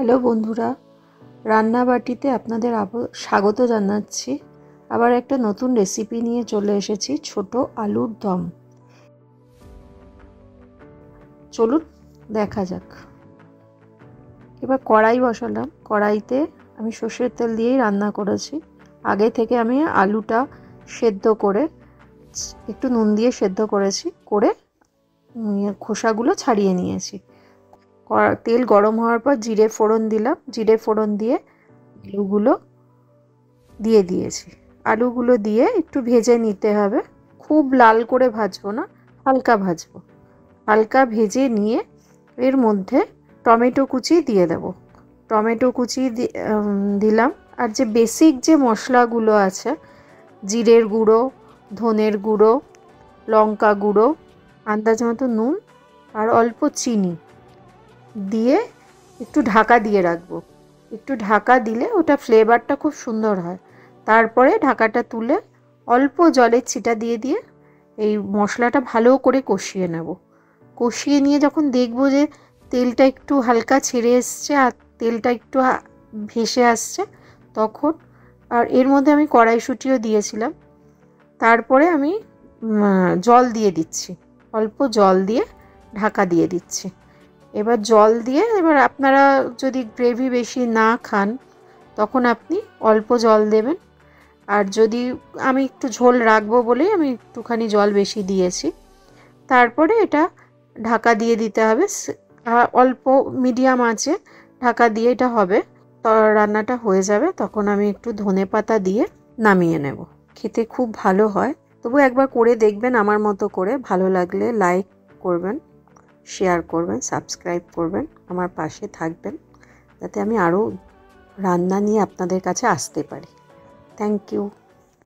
Hello বন্ধুরা, রান্নাবাটিতে আপনাদের স্বাগত জানাচ্ছি। আবার একটা নতুন রেসিপি নিয়ে চলে এসেছি, ছোট আলুর দম। চলুন দেখা যাক। এবার কড়াই বসালাম। কড়াইতে আমি সর্ষের তেল দিয়েই রান্না করেছি। আগে থেকে আমি আলুটা সেদ্ধ করে একটু নুন দিয়ে সেদ্ধ করেছি, করে খোসাগুলো ছাড়িয়ে নিয়েছি। তেল গরম হওয়ার পর জিরে ফোড়ন দিলাম। জিরে ফোড়ন দিয়ে আলুগুলো দিয়ে দিয়েছি। আলুগুলো দিয়ে একটু ভেজে নিতে হবে, খুব লাল করে ভাজবো না, হালকা ভাজবো। হালকা ভেজে নিয়ে এর মধ্যে টমেটো কুচি দিয়ে দেব। টমেটো কুচি দিলাম। আর যে বেসিক যে মশলাগুলো আছে, জিরের গুঁড়ো, ধনের গুঁড়ো, লঙ্কা গুঁড়ো, আন্দাজ মতো নুন আর অল্প চিনি দিয়ে একটু ঢাকা দিয়ে রাখবো। একটু ঢাকা দিলে ওটা ফ্লেভারটা খুব সুন্দর হয়। তারপরে ঢাকাটা তুলে অল্প জলের ছিটা দিয়ে দিয়ে এই মশলাটা ভালো করে কষিয়ে নেব। কষিয়ে নিয়ে যখন দেখব যে তেলটা একটু হালকা ছেড়ে এসছে আর তেলটা একটু ভেসে আসছে, তখন আর এর মধ্যে আমি কড়াইশুঁটিও দিয়েছিলাম। তারপরে আমি জল দিয়ে দিচ্ছি, অল্প জল দিয়ে ঢাকা দিয়ে দিচ্ছি। এবার জল দিয়ে, এবার আপনারা যদি গ্রেভি বেশি না খান তখন আপনি অল্প জল দেবেন। আর যদি আমি একটু ঝোল রাখবো বলেই আমি একটুখানি জল বেশি দিয়েছি। তারপরে এটা ঢাকা দিয়ে দিতে হবে, অল্প মিডিয়াম আঁচে ঢাকা দিয়ে এটা হবে। রান্নাটা হয়ে যাবে, তখন আমি একটু ধনেপাতা দিয়ে নামিয়ে নেব। খেতে খুব ভালো হয়। তবু একবার করে দেখবেন আমার মতো করে। ভালো লাগলে লাইক করবেন, শেয়ার করবেন, সাবস্ক্রাইব করবেন, আমার পাশে থাকবেন, যাতে আমি আরও রান্না নিয়ে আপনাদের কাছে আসতে পারি। Thank you.